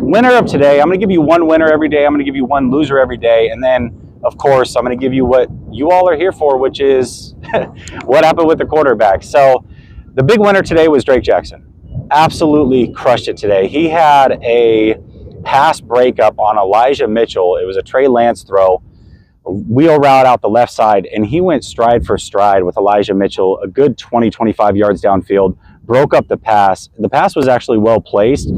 winner of today, I'm going to give you one winner every day. I'm going to give you one loser every day. And then, of course, I'm going to give you what you all are here for, which is what happened with the quarterback. So the big winner today was Drake Jackson. Absolutely crushed it today. He had a pass breakup on Elijah Mitchell. It was a Trey Lance throw, a wheel route out the left side, and he went stride for stride with Elijah Mitchell, a good 20, 25 yards downfield, broke up the pass. The pass was actually well placed.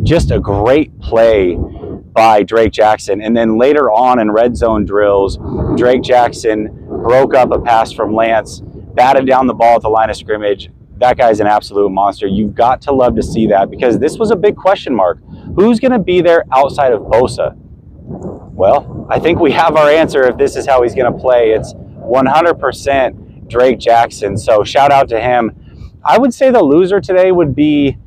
Just a great play by Drake Jackson. And then later on in red zone drills, Drake Jackson broke up a pass from Lance, batted down the ball at the line of scrimmage. That guy's an absolute monster. You've got to love to see that, because this was a big question mark. Who's going to be there outside of Bosa? Well, I think we have our answer if this is how he's going to play. It's 100% Drake Jackson. So shout out to him. I would say the loser today would be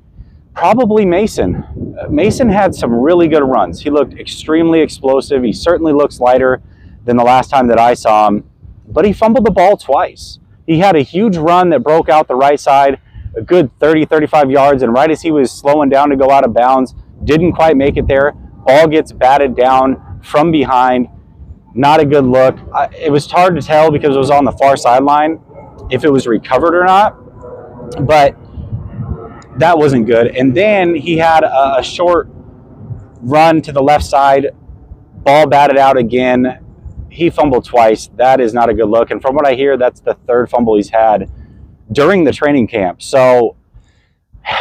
probably Mason. Mason had some really good runs. He looked extremely explosive. He certainly looks lighter than the last time that I saw him, but he fumbled the ball twice. He had a huge run that broke out the right side, a good 30, 35 yards, and right as he was slowing down to go out of bounds, didn't quite make it there. Ball gets batted down from behind. Not a good look. It was hard to tell because it was on the far sideline if it was recovered or not, but that wasn't good. And then he had a short run to the left side, ball batted out again. He fumbled twice. That is not a good look. And from what I hear, that's the third fumble he's had during the training camp. So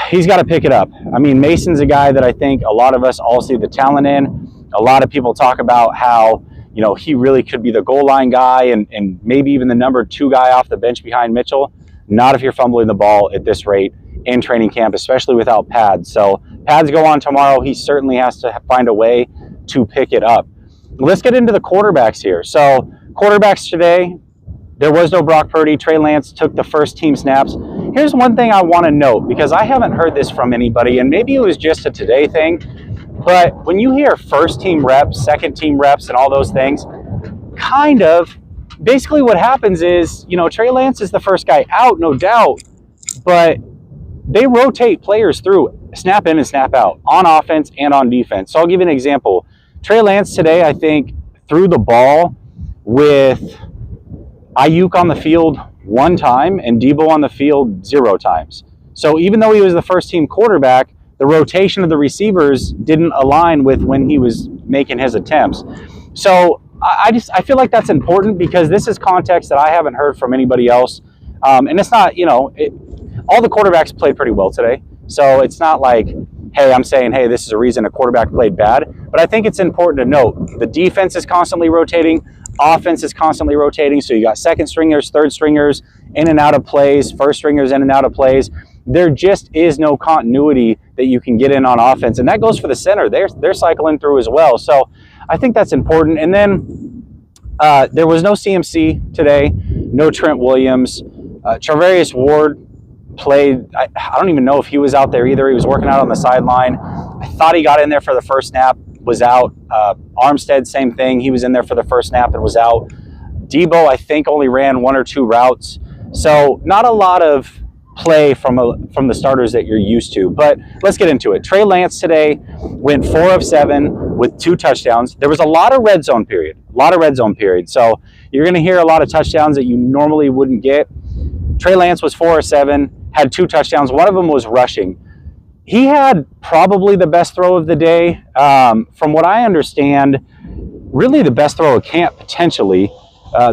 he's got to pick it up. I mean, Mason's a guy that I think a lot of us all see the talent in. A lot of people talk about how, you know, he really could be the goal line guy and maybe even the number 2 guy off the bench behind Mitchell. Not if you're fumbling the ball at this rate in training camp, especially without pads. So pads go on tomorrow. He certainly has to find a way to pick it up. Let's get into the quarterbacks here. So quarterbacks today, there was no Brock Purdy. Trey Lance took the first team snaps. Here's one thing I want to note, because I haven't heard this from anybody, and maybe it was just a today thing, but when you hear first team reps, second team reps, and all those things, kind of, basically what happens is, you know, Trey Lance is the first guy out, no doubt, but they rotate players through, snap in and snap out, on offense and on defense. So I'll give you an example. Trey Lance today, I think, threw the ball with Ayuk on the field 1 time and Debo on the field 0 times. So even though he was the first team quarterback, the rotation of the receivers didn't align with when he was making his attempts. So I feel like that's important, because this is context that I haven't heard from anybody else. And it's not, you know, all the quarterbacks played pretty well today. So it's not like, hey, I'm saying, hey, this is a reason a quarterback played bad. But I think it's important to note the defense is constantly rotating. Offense is constantly rotating. So you got second stringers, third stringers, in and out of plays, first stringers in and out of plays. There just is no continuity that you can get in on offense. And that goes for the center. They're cycling through as well. So I think that's important. And then there was no CMC today, no Trent Williams. Charvarius Ward played, I don't even know if he was out there either. He was working out on the sideline. I thought he got in there for the first snap, was out. Armstead, same thing. He was in there for the first snap and was out. Debo, I think, only ran 1 or 2 routes. So not a lot of play from the starters that you're used to. But let's get into it. Trey Lance today went 4 of 7 with 2 touchdowns. There was a lot of red zone period. So you're going to hear a lot of touchdowns that you normally wouldn't get. Trey Lance was 4 of 7, had 2 touchdowns. One of them was rushing. He had probably the best throw of the day. From what I understand, really the best throw of camp, potentially.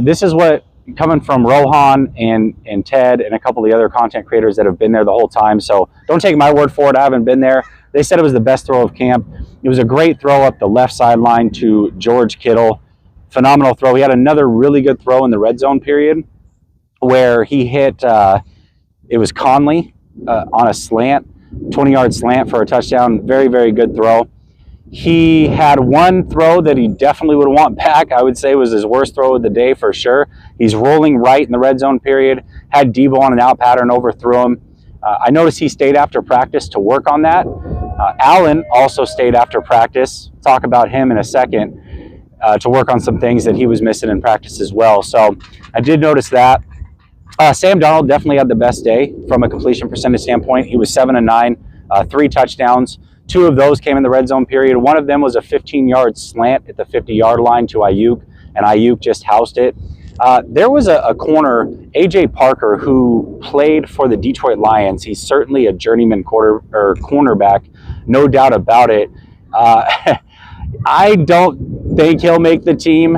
This is what, coming from Rohan and Ted and a couple of the other content creators that have been there the whole time. So don't take my word for it. I haven't been there. They said it was the best throw of camp. It was a great throw up the left sideline to George Kittle. Phenomenal throw. He had another really good throw in the red zone period where he hit, it was Conley on a slant, 20-yard slant for a touchdown. Very, very good throw. He had one throw that he definitely would want back. I would say was his worst throw of the day for sure. He's rolling right in the red zone period, had Debo on an out pattern, overthrew him. I noticed he stayed after practice to work on that. Allen also stayed after practice. Talk about him in a second, to work on some things that he was missing in practice as well. So I did notice that. Sam Darnold definitely had the best day from a completion percentage standpoint. He was 7 of 9, 3 touchdowns, 2 of those came in the red zone period. One of them was a 15-yard slant at the 50-yard line to Ayuk, and Ayuk just housed it. There was a corner, A.J. Parker, who played for the Detroit Lions. He's certainly a journeyman cornerback, no doubt about it. I don't think he'll make the team,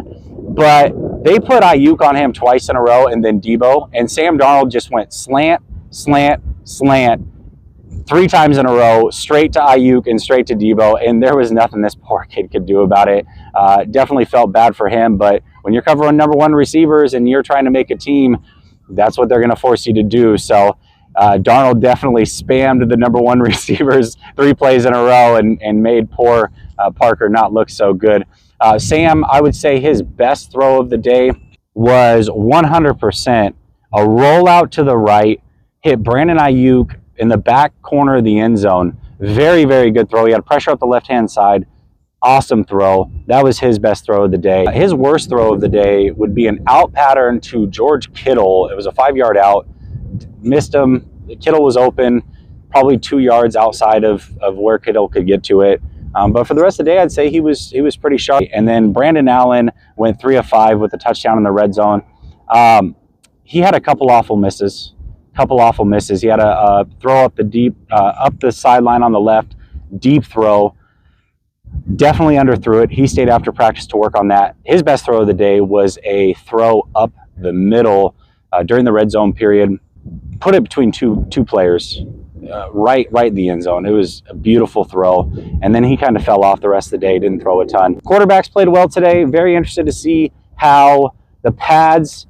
but they put Ayuk on him twice in a row and then Debo, and Sam Darnold just went slant, slant, slant 3 times in a row, straight to Ayuk and straight to Debo, and there was nothing this poor kid could do about it. Definitely felt bad for him, but when you're covering number 1 receivers and you're trying to make a team, that's what they're going to force you to do. So Darnold definitely spammed the number 1 receivers 3 plays in a row and made poor Parker not look so good. Sam, I would say his best throw of the day was 100% a rollout to the right, hit Brandon Ayuk in the back corner of the end zone. Very, very good throw. He had pressure up the left-hand side. Awesome throw. That was his best throw of the day. His worst throw of the day would be an out pattern to George Kittle. It was a 5-yard out. Missed him. Kittle was open, probably 2 yards outside of where Kittle could get to it. But for the rest of the day, I'd say he was pretty sharp. And then Brandon Allen went 3 of 5 with a touchdown in the red zone. He had a couple awful misses. He had a throw up the sideline on the left, deep throw. Definitely underthrew it. He stayed after practice to work on that. His best throw of the day was a throw up the middle during the red zone period. Put it between two players, right in the end zone. It was a beautiful throw. And then he kind of fell off the rest of the day, didn't throw a ton. Quarterbacks played well today. Very interested to see how the pads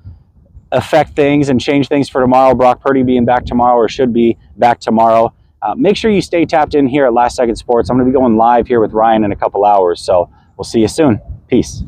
affect things and change things for tomorrow. Brock Purdy being back tomorrow, or should be back tomorrow. Make sure you stay tapped in here at Last Second Sports. I'm going to be going live here with Ryan in a couple hours, so we'll see you soon. Peace.